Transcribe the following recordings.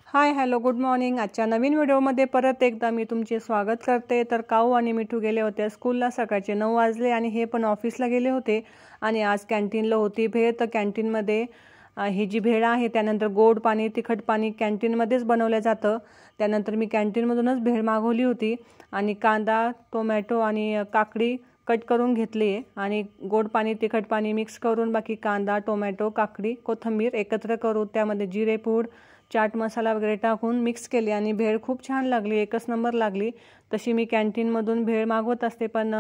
Hi hello good morning. आजच्या नवीन व्हिडिओमध्ये परत एकदा मी तुमचे स्वागत करते। तर काऊ आणि मिठू गेले होते स्कूलला, सकाळचे 9 वाजले आणि हे पण ऑफिसला गेले होते। आणि आज कॅन्टीनला होती भेळ, तर कॅन्टीनमध्ये ही जी भेळ आहे त्यानंतर गोड पाणी तिखट पाणी कॅन्टीनमध्येच बनवलं जातं। त्यानंतर मी कॅन्टीनमधूनच भेळ मागवली होती आणि कांदा टोमॅटो आणि काकडी कट करून घेतली आहे आणि गोड पाणी तिखट पाणी मिक्स करून बाकी कांदा टोमॅटो काकडी कोथिंबीर एकत्र करून त्यामध्ये जिरे पूड चाट मसाला वगैरे टाकून मिक्स केली आणि भेळ खूप छान लागली, एकच नंबर लागली। तशी मी कॅन्टीनमधून भेळ मागवत असते पण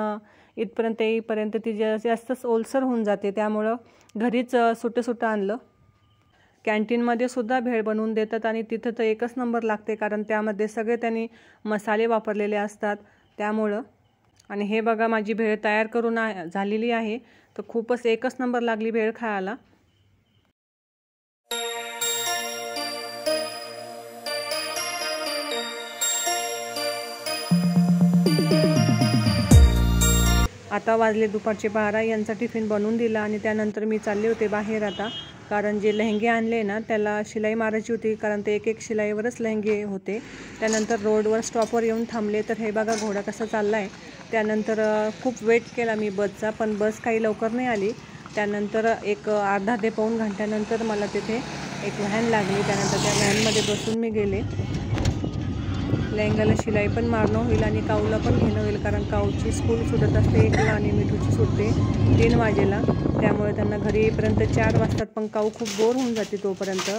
इथपर्यंत येईपर्यंत ती जास्तच ओलसर होऊन जाते, त्यामुळं घरीच सुटं आणलं। कॅन्टीनमध्ये सुद्धा भेळ बनवून देतात आणि तिथं तर एकच नंबर लागते, कारण त्यामध्ये सगळे त्यांनी मसाले वापरलेले असतात त्यामुळं। आणि हे बघा माझी भेळ तयार करून झालेली आहे, तर खूपच एकच नंबर लागली भेळ खायला। आता वाजले दुपारचे 12। यांचा टिफिन बनवून दिला आणि त्यानंतर मी चालले होते बाहेर आता, कारण जे लेहंगे आणले ना त्याला शिलाई मारायची होती, कारण ते एक शिलाईवरच लेहंगे होते। त्यानंतर रोडवर स्टॉपवर येऊन थांबले, तर हे बघा घोडा कसा चालला आहे। त्यानंतर खूप वेट केला मी बसचा, पण बस काही लवकर नाही आली। त्यानंतर एक अर्धा ते पाऊण घंट्यानंतर मला तिथे एक व्हॅन लागली, त्यानंतर त्या व्हॅनमध्ये बसून मी गेले। लेहंगाला शिलाई पण मारणं होईल आणि काऊला पण घेणं होईल, कारण काऊची स्कूल सुटत असते 1ला आणि मिठूची सुटते 3 वाजेला, त्यामुळे त्यांना घरी येईपर्यंत 4 वाजतात। पण काऊ खूप बोर होऊन जाते तोपर्यंत।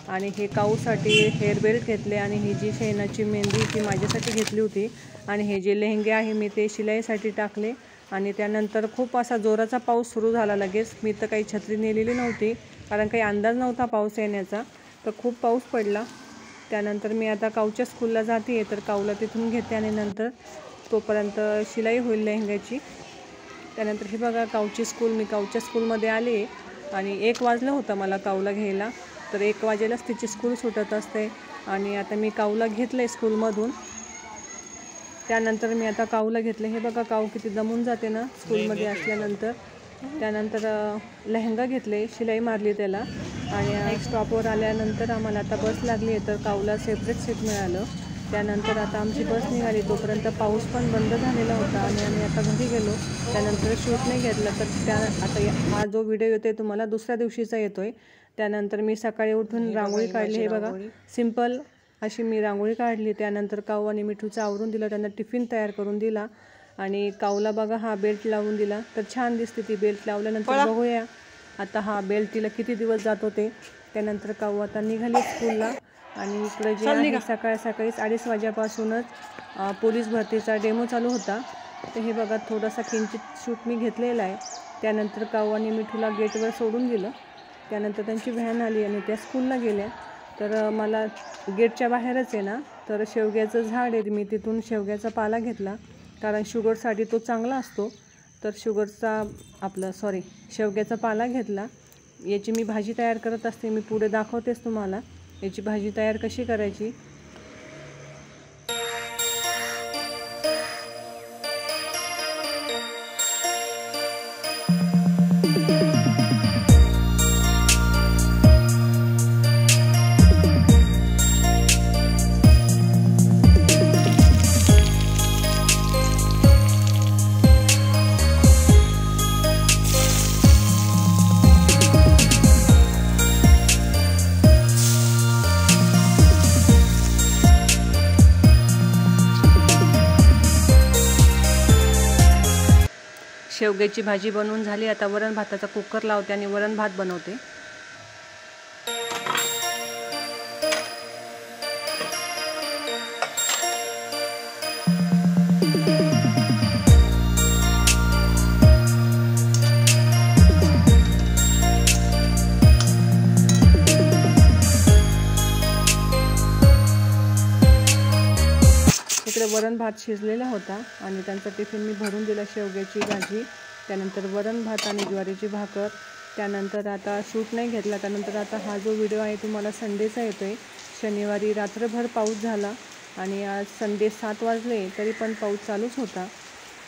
आणि हे काऊसाठी हेअर बेल्ट घेतले आणि ही जी शेणाची मेहंदी ती माझ्यासाठी घेतली होती आणि हे जे लेहंगे आहे मी ते शिलाईसाठी टाकले। आणि त्यानंतर खूप असा जोराचा पाऊस सुरू झाला लगेच। मी तर काही छत्री नेलेली नव्हती, कारण काही अंदाज नव्हता पाऊस येण्याचा, तर खूप पाऊस पडला। त्यानंतर मी आता काऊच्या स्कूलला जाते, तर काऊला तिथून घेते आणि नंतर तोपर्यंत शिलाई होईल लेहंग्याची। त्यानंतर हे बघा काऊची स्कूल, मी काऊच्या स्कूलमध्ये आले आणि 1 वाजलं होतं मला काऊला घ्यायला, तर 1 वाजेलाच तिची स्कूल सुटत असते। आणि आता मी काऊला घेतलं आहे स्कूलमधून। त्यानंतर मी आता काऊला घेतलं, हे बघा काऊ किती दमून जाते ना स्कूलमध्ये असल्यानंतर। त्यानंतर लेहंगा घेतले, शिलाई मारली त्याला आणि स्टॉपवर आल्यानंतर आम्हाला आता बस लागली आहे, तर काऊला सेपरेट सीट मिळालं। त्यानंतर आता आमची बस निघाली, तोपर्यंत पाऊस पण बंद झालेला होता आणि आम्ही आता घरी गेलो। त्यानंतर शूट नाही घेतलं, तर आता हा जो व्हिडिओ येतोय तुम्हाला दुसऱ्या दिवशीचा येतोय। त्यानंतर मी सकाळी उठून रांगोळी काढली, हे बघा सिंपल अशी मी रांगोळी काढली। त्यानंतर काऊ आणि मिठूचं आवरून दिलं, त्यांना टिफिन तयार करून दिला आणि काऊला बघा हा बेल्ट लावून दिला, तर छान दिसते ती बेल्ट लावल्यानंतर। बघूया आता हा बेल्ट तिला किती दिवस जातो ते। त्यानंतर काऊ आता निघाली स्कूलला आणि इकडे जे आहे सकाळीच 2:30 वाजेपासूनच पोलीस भरतीचा डेमो चालू होता, तर हे बघा थोडासा किंचित शूट मी घेतलेला आहे। त्यानंतर काऊ आणि मिठूला गेटवर सोडून दिलं, त्यानंतर त्यांची व्हॅन आली आणि त्या स्कूलला गेल्या। तर मला गेटच्या बाहेरच आहे ना, तर शेवग्याचं झाड आहे, मी तिथून शेवग्याचा पाला घेतला, कारण शुगरसाठी तो चांगला असतो। तर शेवग्याचा पाला घेतला। याची मी भाजी तयार करत असते, मी पुढे दाखवतेच तुम्हाला याची भाजी तयार कशी करायची। शेवग्याची भाजी बनवून झाली, आता वरण भाताचा कुकर लावते आणि वरण भात बनवते। इकडे वरण भात शिजलेला होता आणि त्यांचा टिफिन मी भरून दिला, शेवग्याची भाजी, त्यानंतर वरण भात आणि ज्वारीची भाकर। त्यानंतर आता शूट नाही घेतला। त्यानंतर आता हा जो व्हिडिओ आहे तुम्हाला संडेचा येतोय। शनिवारी रात्रभर पाऊस झाला आणि आज संडे 7 वाजले तरी पण पाऊस चालूच होता।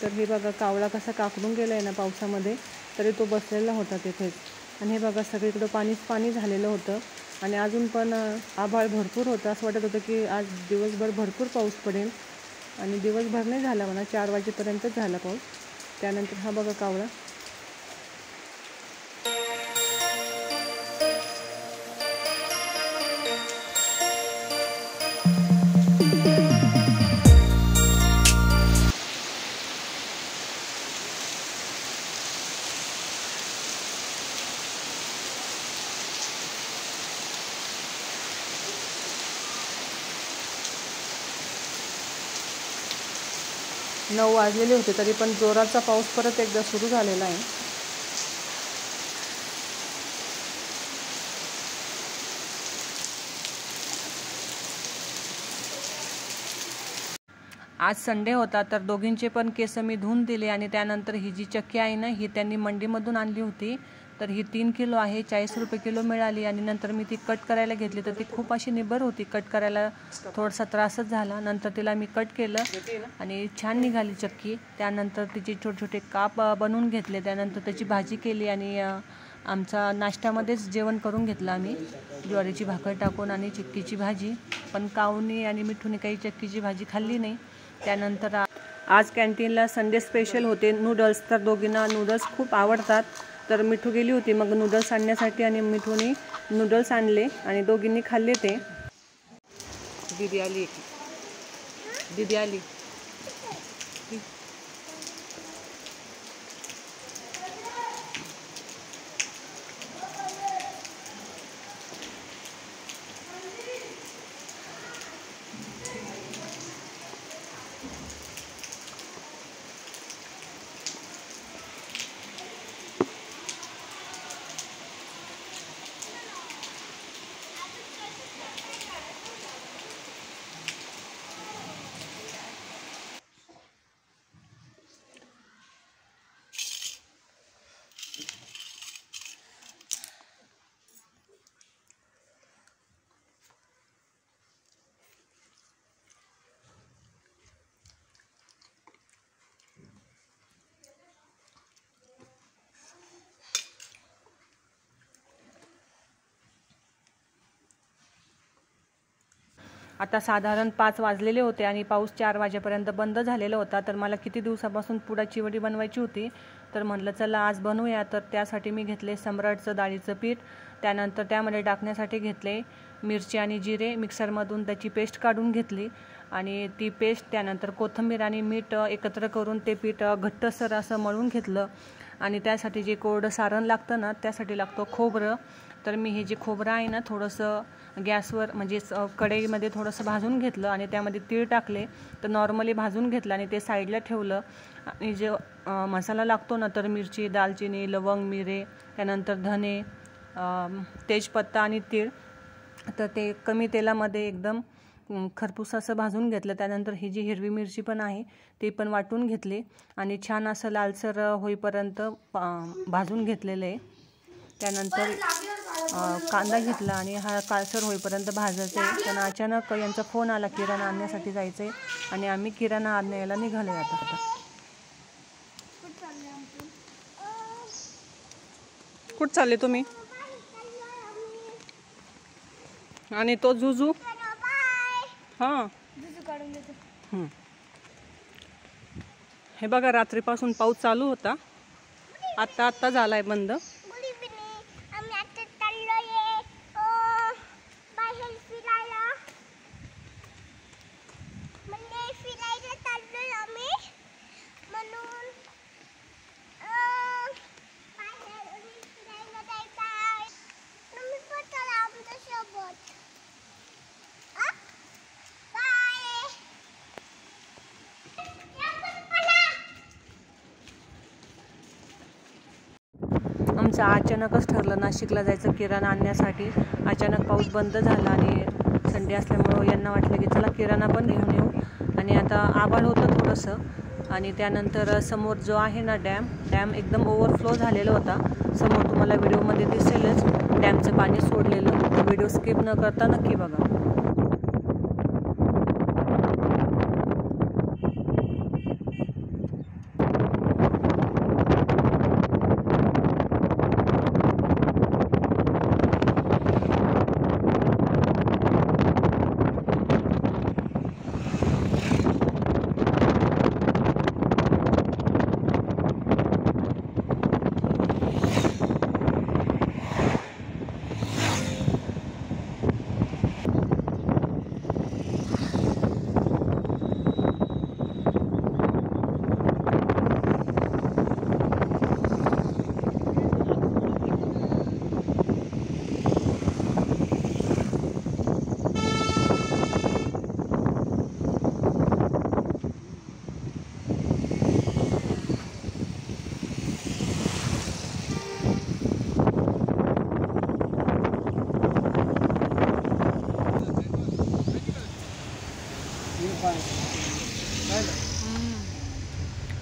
तर हे बघा कावळा कसा काकडून गेला आहे ना पावसामध्ये, तरी तो बसलेला होता तिथेच। आणि हे बघा सगळीकडं पाणीच पाणी झालेलं होतं आणि अजून पण आभाळ भरपूर होतं. असं वाटत होतं की आज दिवसभर भरपूर पाऊस पडेल आणि दिवसभर नाही झाला म्हणा, 4 वाजेपर्यंतच झाला पाऊस. त्यानंतर हा बघा कावळा. नऊ वाजलेले होते तरी पण जोराचा पाऊस परत एकदा सुरू झालेला आहे. आज संडे होता तर दोघींचे पण केस मी धुवून दिले आणि त्यानंतर ही जी चक्की आहे ना, ही त्यांनी मंडीमधून आणली होती. तर ही 3 किलो आहे, 40 रुपये किलो मिळाली. आणि नंतर मी ती कट करायला घेतली तर ती खूप अशी निबर होती. कट करायला थोडासा त्रासच झाला. नंतर तिला मी कट केलं आणि छान निघाली चक्की. त्यानंतर तिचे छोटे छोटे काप बनवून घेतले. त्यानंतर त्याची भाजी केली आणि आमचा नाश्त्यामध्येच जेवण करून घेतलं आम्ही, ज्वारीची भाकर टाकून आणि चिक्कीची भाजी. पण काऊनी आणि मिठूने काही चक्कीची भाजी खाल्ली नाही. त्यानंतर आज कॅन्टीनला संडे स्पेशल होते नूडल्स. तर दोघींना नूडल्स खूप आवडतात. तर मिठू गेली होती मग नूडल्स आणण्यासाठी आणि मिठूने नूडल्स आणले आणि दोघींनी खाल्ले ते. दीदी आली, दीदी आली. आता साधारण 5 वाजलेले होते आणि पाऊस 4 वाजेपर्यंत बंद झालेला होता. तर मला किती दिवसापासून पुडाची वडी बनवायची होती. तर म्हटलं चला आज बनवूया. तर त्यासाठी मी घेतले सम्राटचं डाळीचं पीठ. त्यानंतर त्यामध्ये टाकण्यासाठी घेतले मिरची आणि जिरे. मिक्सरमधून त्याची पेस्ट काढून घेतली आणि ती पेस्ट त्यानंतर कोथिंबीर आणि मीठ एकत्र करून ते पीठ घट्टसर असं मळून घेतलं. आणि त्यासाठी जे कोरडं सारण लागतं ना, त्यासाठी लागतं खोबरं. तर मी हे जे खोबरं आहे ना, थोडंसं गॅसवर म्हणजे कढईमध्ये थोडंसं भाजून घेतलं आणि त्यामध्ये तीळ टाकले. तर नॉर्मली भाजून घेतलं आणि ते साईडला ठेवलं. आणि जे मसाला लागतो ना, तर मिरची, दालचिनी, लवंग, मिरे, त्यानंतर धने, तेजपत्ता आणि तीळ. तर ते कमी तेलामध्ये एकदम खरपूस असं भाजून घेतलं. त्यानंतर ही जी हिरवी मिरची पण आहे ती पण वाटून घेतली आणि छान असं लालसर होईपर्यंत भाजून घेतलेलं आहे. त्यानंतर कांदा घेतला आणि हा काळसर होईपर्यंत भाजायचा आहे. पण अचानक यांचा फोन आला किराणा आणण्यासाठी जायचं आहे आणि आम्ही किराणा आणायला निघालो आता. कुठं चालले तुम्ही? आणि तो जुजू हां हे बघा रात्रीपासून पाऊस चालू होता. आत्ता झालाय बंद. आमचं अचानकच ठरलं नाशिकला जायचं किराणा आणण्यासाठी. अचानक पाऊस बंद झाला आणि संडे असल्यामुळं यांना वाटलं की चला किराणा पण घेऊन येऊ. आणि आता आभाळ होतं थोडंसं. आणि त्यानंतर समोर जो आहे ना डॅम एकदम ओव्हरफ्लो झालेला होता. समोर तुम्हाला व्हिडिओमध्ये दिसेलच डॅमचं पाणी सोडलेलं. तर व्हिडिओ स्किप न करता नक्की बघा.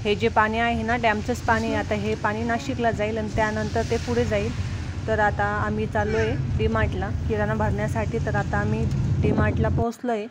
हे जे पाणी आहे ना डॅमचंच पाणी, आता हे पाणी नाशिकला जाईल आणि त्यानंतर ते पुढे जाईल. तर आता आम्ही चाललो आहे डी-मार्टला किराणा भरण्यासाठी. तर आता आम्ही डी-मार्टला पोहोचलो आहे.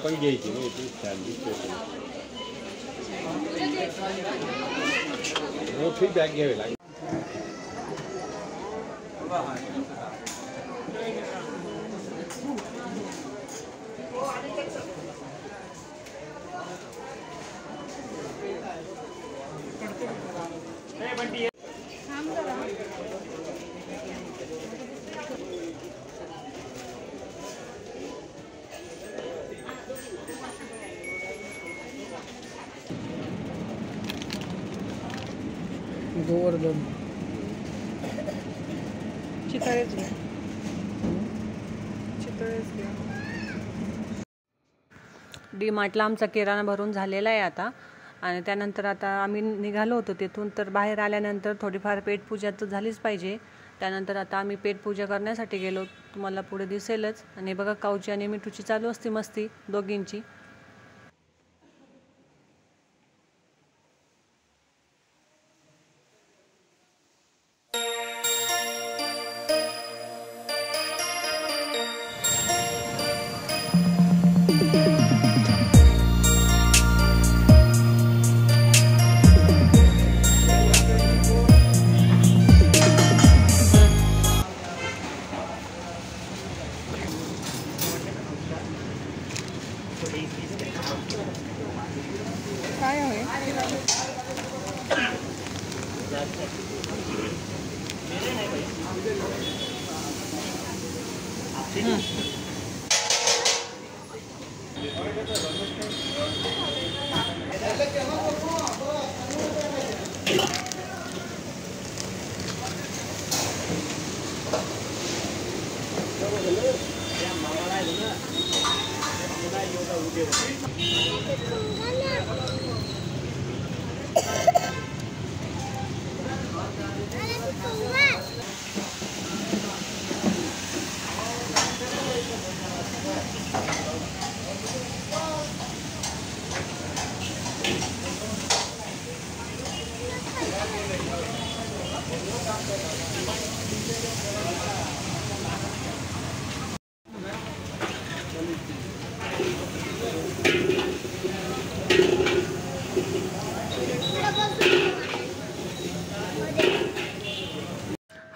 पण घ्यायची नाही ती छान दिसते. मोठी बॅग घ्यावी लागेल. गोवर्धन चितळेच घ्या. डी-मार्टला आमचा किराणा भरून झालेला आहे आता. आणि त्यानंतर आता आम्ही निघालो होतो तिथून. तर बाहेर आल्यानंतर थोडीफार पेटपूजा तर झालीच पाहिजे. त्यानंतर आता आम्ही पेटपूजा करण्यासाठी गेलो. तुम्हाला पुढे दिसेलच. आणि बघा काऊची आणि मिठूची चालू असते मस्ती दोघींची. काय आहे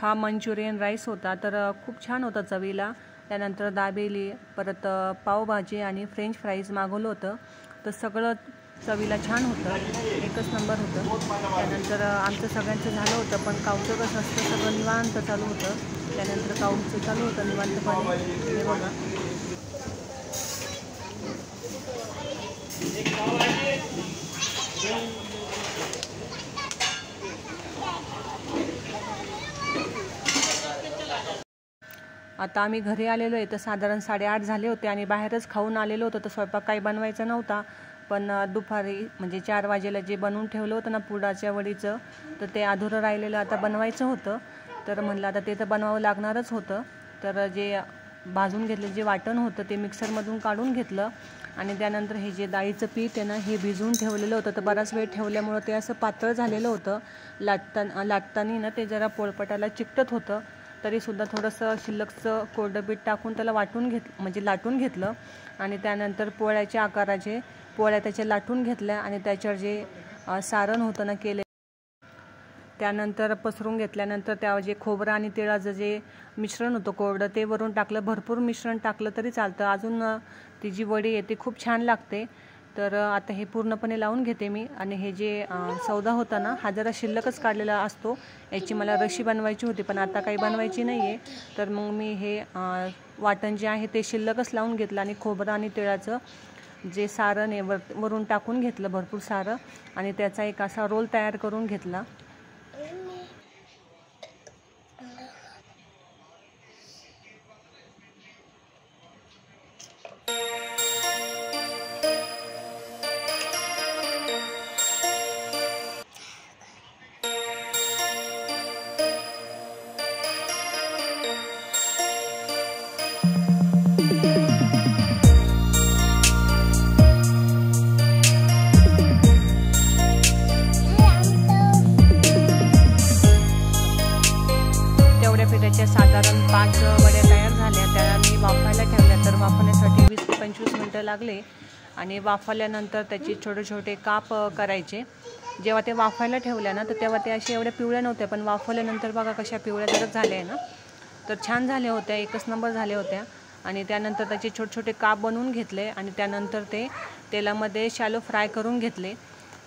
हा मंचुरियन राईस होता. तर खूप छान होता चवीला. त्यानंतर दाबेली, परत पावभाजी आणि फ्रेंच फ्राईज मागवलं होतं. तर सगळं चवीला छान होतं, एकच नंबर होतं. त्यानंतर आमचं सगळ्यांचं झालं होतं. पण काऊचं कसं असतं सगळं निवांत चालू होतं. त्यानंतर काऊचं चालू होतं निवांतपणे. हे बघा आता आम्ही घरी आलेलो आहे तर साधारण 8:30 झाले होते आणि बाहेरच खाऊन आलेलो होतो, तर स्वयंपाक काही बनवायचा नव्हता. पण दुपारी म्हणजे 4 वाजेला जे बनवून ठेवलं होतं ना पुरणाच्या वडीचं, तर ते अधुरं राहिलेलं आता बनवायचं होतं. तर म्हणलं आता ते तर बनवावं लागणारच होतं. तर जे भाजून घेतलं जे वाटण होतं ते मिक्सरमधून काढून घेतलं आणि त्यानंतर हे जे डाळीचं पीठ आहे ना हे भिजवून ठेवलेलं होतं. तर बराच वेळ ठेवल्यामुळं ते असं पातळ झालेलं होतं. लाटताना ना ते जरा पोळपटाला चिकटत होतं. तरीसुद्धा थोडंसं शिल्लकचं कोरडं पीठ टाकून त्याला म्हणजे लाटून घेतलं आणि त्यानंतर पोळ्याच्या आकाराचे पोळ्या त्याच्या लाटून घेतल्या आणि त्याच्यावर जे सारण होतं ना केले त्यानंतर पसरून घेतल्यानंतर त्यावर जे खोबरं आणि तिळाचं जे मिश्रण होतं कोरडं ते वरून टाकलं. भरपूर मिश्रण टाकलं तरी चालतं. अजून ती जी वडी आहे ती खूप छान लागते. तर आता हे पूर्णपणे लावून घेते मी आणि हे जे सौदा होता ना हा जरा शिल्लकच काढलेला असतो. याची मला रशी बनवायची होती पण आता काही बनवायची नाही आहे. तर मग मी हे वाटण जे आहे ते शिल्लकच लावून घेतलं आणि खोबरं आणि तिळाचं जे सारण आहे वरून टाकून घेतलं भरपूर सारं आणि त्याचा एक असा रोल तयार करून घेतला. पिठाच्या साधारण 5 वड्या तयार झाल्या. त्या मी वाफायला ठेवल्या. तर वाफवण्यासाठी 20 ते 25 मिनटं लागले आणि वाफवल्यानंतर त्याचे छोटे छोटे काप करायचे. जेव्हा ते वाफायला ठेवल्या ना तर तेव्हा ते अशा एवढ्या पिवळ्या नव्हत्या, पण वाफवल्यानंतर बघा कशा पिवळ्या जरच झाल्या आहे ना, तर छान झाल्या होत्या, एकच नंबर झाल्या होत्या. आणि त्यानंतर त्याचे छोटे छोटे काप बनवून घेतले आणि त्यानंतर ते तेलामध्ये शॅलो फ्राय करून घेतले.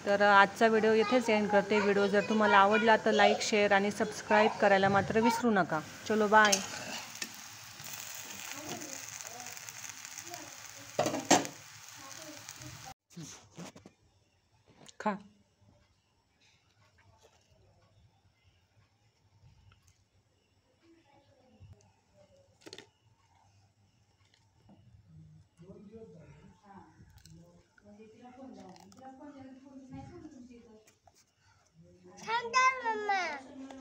तर आजचा व्हिडिओ इथेच एंड करते. व्हिडिओ जर तुम्हाला आवडला तर लाईक, शेअर आणि सबस्क्राईब करायला मात्र विसरू नका. चलो बाय. खा. थांब मम्मा.